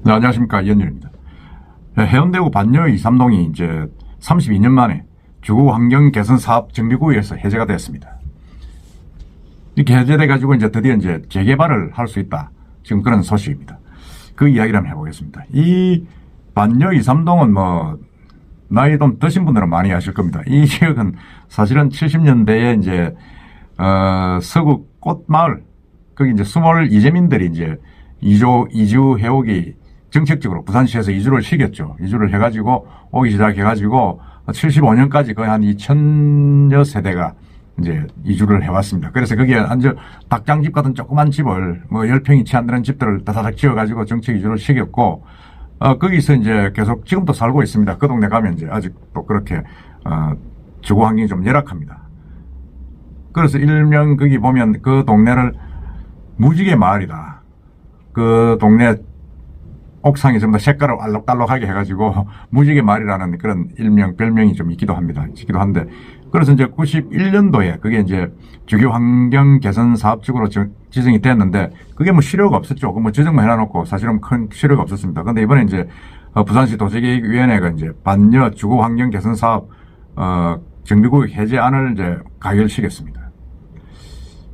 네, 안녕하십니까. 이현준입니다. 해운대구 반려 2, 3동이 이제 32년 만에 주거 환경 개선 사업 정비구역에서 해제가 됐습니다. 이렇게 해제돼 가지고 이제 드디어 이제 재개발을 할 수 있다. 지금 그런 소식입니다. 그 이야기를 한번 해보겠습니다. 이 반려 2, 3동은 뭐 나이 좀 드신 분들은 많이 아실 겁니다. 이 지역은 사실은 70년대에 이제 서구 꽃마을, 거기 이제 스몰 이재민들이 이제 이주해오기 정책적으로 부산시에서 이주를 시켰죠. 이주를 해가지고 오기 시작해가지고 75년까지 거의 한 2000여 세대가 이제 이주를 해왔습니다. 그래서 거기에 완전 닭장집 같은 조그만 집을 뭐 10평이 채 안 되는 집들을 다다닥 지어가지고 정책 이주를 시켰고, 거기서 이제 계속 지금도 살고 있습니다. 그 동네 가면 이제 아직도 그렇게, 주거 환경이 좀 열악합니다. 그래서 일명 거기 보면 그 동네를 무지개 마을이다. 그 동네 옥상이 전부 다 색깔을 알록달록하게 해가지고 무지개 마을이라는 그런 일명, 별명이 좀 있기도 합니다. 있기도 한데, 그래서 이제 91년도에 그게 이제 주거 환경 개선 사업적으로 지정이 됐는데, 그게 뭐 실효가 없었죠. 그 뭐 지정만 해놔놓고 사실은 큰 실효가 없었습니다. 근데 이번에 이제 부산시 도시계획위원회가 이제 반려 주거 환경 개선 사업 정비구역 해제안을 이제 가결시켰습니다.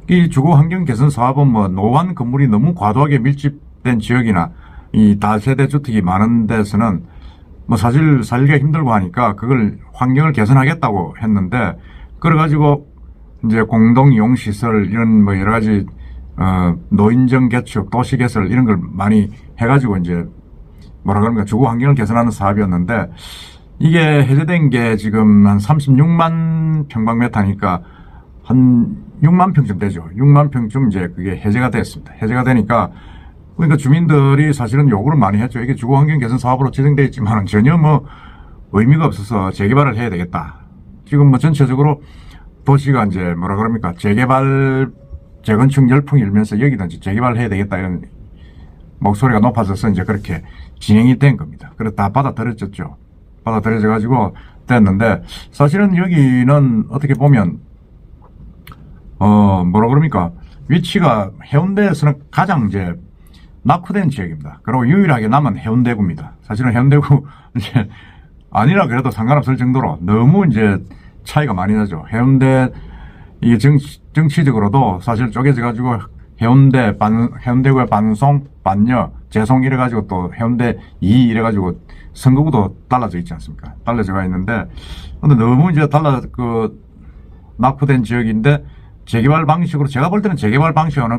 이 주거 환경 개선 사업은 뭐 노후한 건물이 너무 과도하게 밀집된 지역이나 이 다세대 주택이 많은 데서는 뭐 사실 살기가 힘들고 하니까 그걸 환경을 개선하겠다고 했는데, 그래가지고 이제 공동이용시설 이런 뭐 여러 가지 노인정 개축, 도시 개설 이런 걸 많이 해가지고 이제 뭐라 그럽니까, 주거 환경을 개선하는 사업이었는데, 이게 해제된 게 지금 한 36만 평방미터니까 한 6만 평쯤 되죠. 6만 평쯤 이제 그게 해제가 됐습니다. 해제가 되니까 그러니까 주민들이 사실은 요구를 많이 했죠. 이게 주거 환경 개선 사업으로 지정되어 있지만 전혀 뭐 의미가 없어서 재개발을 해야 되겠다. 지금 뭐 전체적으로 도시가 이제 뭐라 그럽니까, 재개발, 재건축 열풍이 일면서 여기다 이제 재개발을 해야 되겠다 이런 목소리가 높아져서 이제 그렇게 진행이 된 겁니다. 그래서 다 받아들여졌죠. 받아들여져 가지고 됐는데, 사실은 여기는 어떻게 보면 뭐라 그럽니까, 위치가 해운대에서는 가장 이제 낙후된 지역입니다. 그리고 유일하게 남은 해운대구입니다. 사실은 해운대구 이제 아니라 그래도 상관없을 정도로 너무 이제 차이가 많이 나죠. 해운대 이게 정치적으로도 사실 쪼개져 가지고 해운대구의 반송, 반여, 재송 이래 가지고 또 해운대 2 이래 가지고 선거구도 달라져 있지 않습니까? 달라져가 있는데, 근데 너무 이제 낙후된 지역인데 재개발 방식으로, 제가 볼 때는 재개발 방식은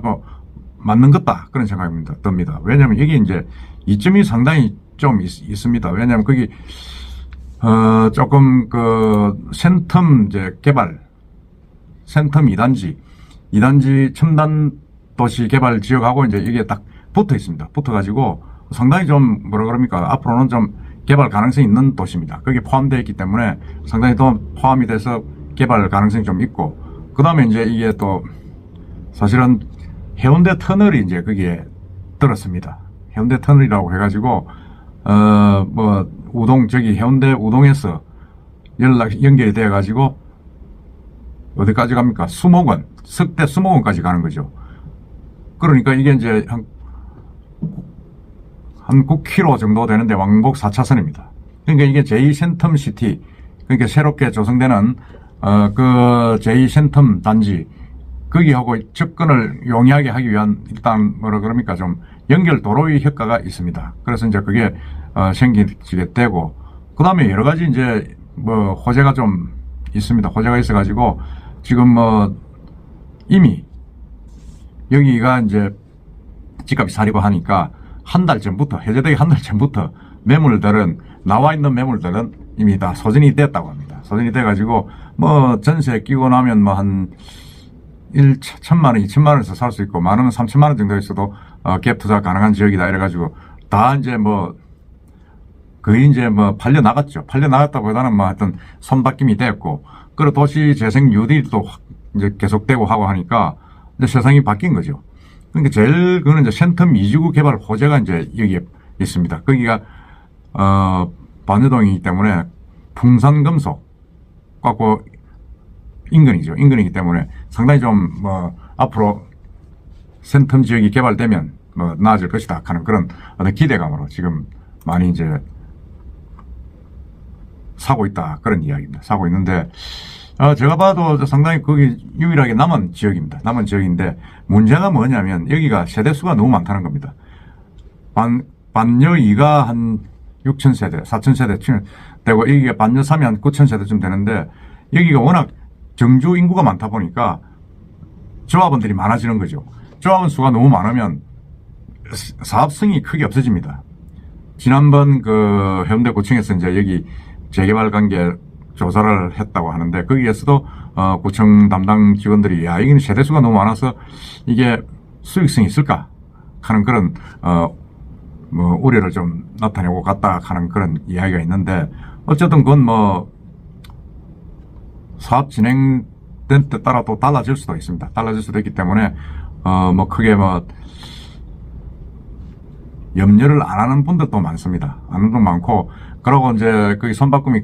맞는 것다, 그런 생각이 듭니다. 왜냐하면 여기 이제 이점이 상당히 좀 있습니다. 왜냐하면 거기 조금 센텀 이제 개발, 센텀 2단지 첨단 도시 개발 지역하고 이제 이게 딱 붙어 있습니다. 붙어 가지고 상당히 좀 뭐라 그럽니까, 앞으로는 좀 개발 가능성이 있는 도시입니다. 거기에 포함되어 있기 때문에 상당히 더 포함이 돼서 개발 가능성이 좀 있고, 그 다음에 이제 이게 또 사실은 해운대 터널이 이제 거기에 들었습니다. 해운대 터널이라고 해가지고, 뭐, 해운대 우동에서 연결이 돼가지고, 어디까지 갑니까? 수목원, 석대 수목원까지 가는 거죠. 그러니까 이게 이제 한 9km 정도 되는데 왕복 4차선입니다. 그러니까 이게 제2센텀시티, 그러니까 새롭게 조성되는, 제2센텀 단지, 거기하고 접근을 용이하게 하기 위한 일단 뭐라 그럽니까, 좀 연결 도로의 효과가 있습니다. 그래서 이제 그게 생기게 되고, 그 다음에 여러 가지 이제 뭐 호재가 좀 있습니다. 호재가 있어가지고 지금 뭐 이미 여기가 이제 집값이 사리고 하니까 한 달 전부터, 해제되기 한 달 전부터 나와 있는 매물들은 이미 다 소진이 됐다고 합니다. 소진이 돼가지고 뭐 전세 끼고 나면 뭐 한 1,000만 원, 2,000만 원에서 살 수 있고, 많으면 3,000만 원 정도 있어도 갭 투자 가능한 지역이다 이래가지고 다 이제 뭐 거의 이제 뭐 팔려 나갔죠. 팔려 나갔다보다는 뭐 하여튼 손바뀜이 됐고, 그리고 도시 재생 뉴딜도 이제 계속되고 하고 하니까 이제 세상이 바뀐 거죠. 그러니까 제일 그거는 이제 센텀 이주구 개발 호재가 이제 여기에 있습니다. 거기가 반여동이기 때문에 풍산금속 갖고 인근이기 때문에 상당히 좀 뭐 앞으로 센텀 지역이 개발되면 뭐 나아질 것이다 하는 그런 어떤 기대감으로 지금 많이 이제 사고 있다 그런 이야기입니다. 사고 있는데 제가 봐도 상당히 거기 유일하게 남은 지역입니다. 남은 지역인데 문제가 뭐냐면 여기가 세대수가 너무 많다는 겁니다. 반여이가 한 6,000세대, 4,000세대 되고 여기가 반여삼이 한 9,000세대쯤 되는데 여기가 워낙 정주 인구가 많다 보니까 조합원들이 많아지는 거죠. 조합원 수가 너무 많으면 사업성이 크게 없어집니다. 지난번 그 해운대구청에서 이제 여기 재개발 관계 조사를 했다고 하는데 거기에서도 구청 담당 직원들이 야 이건 세대수가 너무 많아서 이게 수익성이 있을까 하는 그런 뭐 우려를 좀 나타내고 갔다 하는 그런 이야기가 있는데 어쨌든 그건 뭐 사업 진행된 때 따라 또 달라질 수도 있습니다. 달라질 수도 있기 때문에 뭐 크게 뭐 염려를 안 하는 분들도 많습니다. 아는 분도 많고 그러고 이제 거기 손바꿈이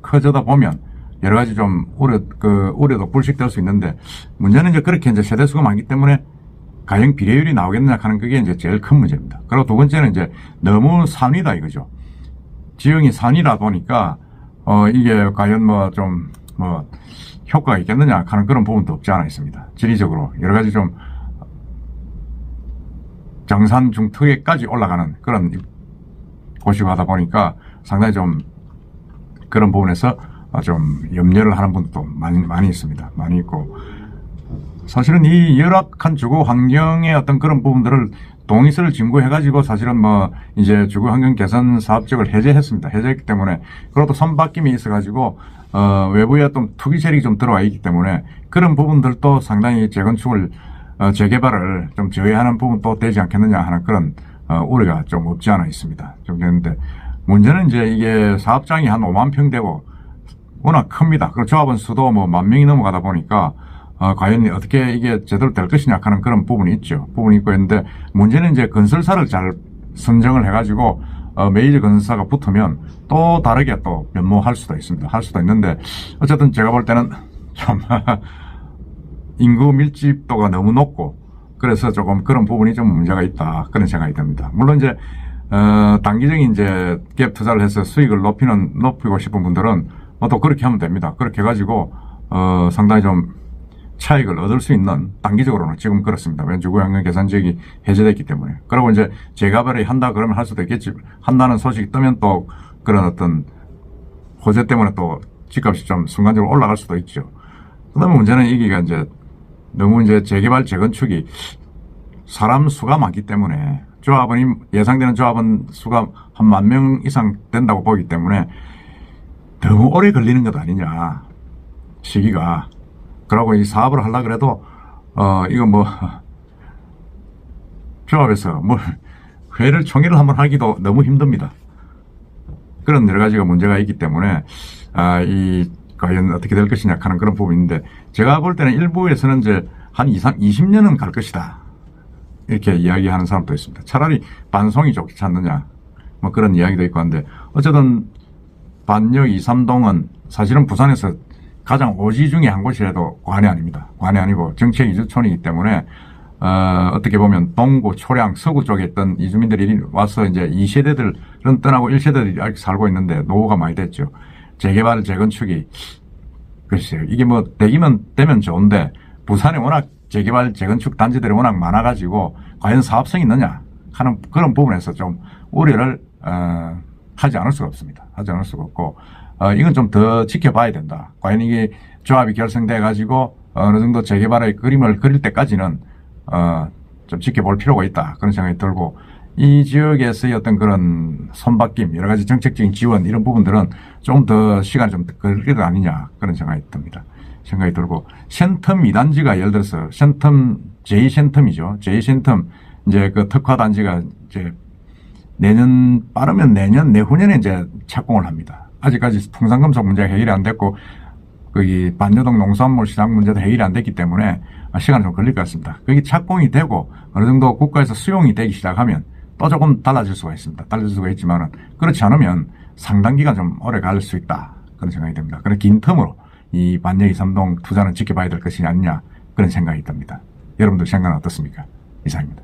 커져다 보면 여러 가지 좀 우려도 불식될 수 있는데 문제는 이제 그렇게 이제 세대수가 많기 때문에 가령 비례율이 나오겠느냐 하는 그게 이제 제일 큰 문제입니다. 그리고 두 번째는 이제 너무 산이다 이거죠. 지형이 산이라 보니까 이게 과연 뭐 좀 뭐 효과가 있겠느냐 하는 그런 부분도 없지 않아 있습니다. 지리적으로 여러 가지 좀 정산 중턱에까지 올라가는 그런 곳이고 하다 보니까 상당히 좀 그런 부분에서 좀 염려를 하는 분들도 많이 있습니다. 많이 있고 사실은 이 열악한 주거 환경의 어떤 그런 부분들을 동의서를 진구해가지고 사실은 뭐 이제 주거 환경 개선 사업적을 해제했습니다. 해제했기 때문에 그것도 선바뀜이 있어가지고 외부에 또 투기 세력이 좀 들어와 있기 때문에 그런 부분들도 상당히 재건축을 재개발을 좀 저해하는 부분도 되지 않겠느냐 하는 그런 우려가 좀 없지 않아 있습니다. 좀 되는데 문제는 이제 이게 사업장이 한 5만 평 되고 워낙 큽니다. 그리고 조합원 수도 뭐 10,000명이 넘어가다 보니까 과연 어떻게 이게 제대로 될 것이냐 하는 그런 부분이 있죠. 부분이 있고 있는데 문제는 이제 건설사를 잘 선정을 해가지고 메이저 건설사가 붙으면 또 다르게 또 변모할 수도 있습니다. 할 수도 있는데 어쨌든 제가 볼 때는 좀 인구 밀집도가 너무 높고 그래서 조금 그런 부분이 좀 문제가 있다 그런 생각이 듭니다. 물론 이제 단기적인 이제 갭 투자를 해서 수익을 높이고 싶은 분들은 또 그렇게 하면 됩니다. 그렇게 해가지고 상당히 좀 차익을 얻을 수 있는 단기적으로는 지금 그렇습니다. 왜냐하면 주거환경 개선 지역이 해제됐기 때문에. 그리고 이제 재개발을 한다 그러면 할 수도 있겠지. 한다는 소식이 뜨면 또 그런 어떤 호재 때문에 또 집값이 좀 순간적으로 올라갈 수도 있죠. 그 다음에 문제는 이게 이제 너무 이제 재개발 재건축이 사람 수가 많기 때문에 예상되는 조합원 수가 한 10,000명 이상 된다고 보기 때문에 너무 오래 걸리는 것 아니냐 시기가. 그러고 이 사업을 하려고 그래도 이거 뭐 조합에서 뭐 총회를 한번 하기도 너무 힘듭니다. 그런 여러 가지가 문제가 있기 때문에 이 과연 어떻게 될 것이냐 하는 그런 부분인데 제가 볼 때는 일부에서는 이제 한 20년은 갈 것이다 이렇게 이야기하는 사람도 있습니다. 차라리 반송이 좋지 않느냐 뭐 그런 이야기도 있고 한데 어쨌든 반여 2, 3동은 사실은 부산에서 가장 오지 중에 한 곳이라도 관이 아닙니다. 관이 아니고 정책 이주촌이기 때문에 어떻게 보면 동구, 초량, 서구 쪽에 있던 이주민들이 와서 이제 2세대들은 떠나고 1세대들이 아직 살고 있는데 노후가 많이 됐죠. 재개발, 재건축이 글쎄요. 이게 뭐 되면 좋은데 부산에 워낙 재개발, 재건축 단지들이 워낙 많아가지고 과연 사업성이 있느냐 하는 그런 부분에서 좀 우려를 하지 않을 수가 없습니다. 하지 않을 수가 없고 이건 좀 더 지켜봐야 된다. 과연 이게 조합이 결성돼 가지고 어느 정도 재개발의 그림을 그릴 때까지는 좀 지켜볼 필요가 있다. 그런 생각이 들고 이 지역에서의 어떤 그런 손바뀜, 여러 가지 정책적인 지원 이런 부분들은 좀 더 시간이 좀 걸릴 것 아니냐 그런 생각이 듭니다. 생각이 들고 센텀 2단지가 예를 들어서 센텀 제2센텀이죠. 제2센텀 이제 그 특화 단지가 이제 빠르면 내후년에 이제 착공을 합니다. 아직까지 통상금속 문제가 해결이 안 됐고 거기 반여동 농수산물 시장 문제도 해결이 안 됐기 때문에 시간이 좀 걸릴 것 같습니다. 그게 착공이 되고 어느 정도 국가에서 수용이 되기 시작하면 또 조금 달라질 수가 있습니다. 달라질 수가 있지만은 그렇지 않으면 상당 기간 좀 오래 갈 수 있다 그런 생각이 듭니다. 그래서 긴 텀으로 이 반여 2, 3동 투자는 지켜봐야 될 것이 아니냐 그런 생각이 듭니다. 여러분들 생각은 어떻습니까? 이상입니다.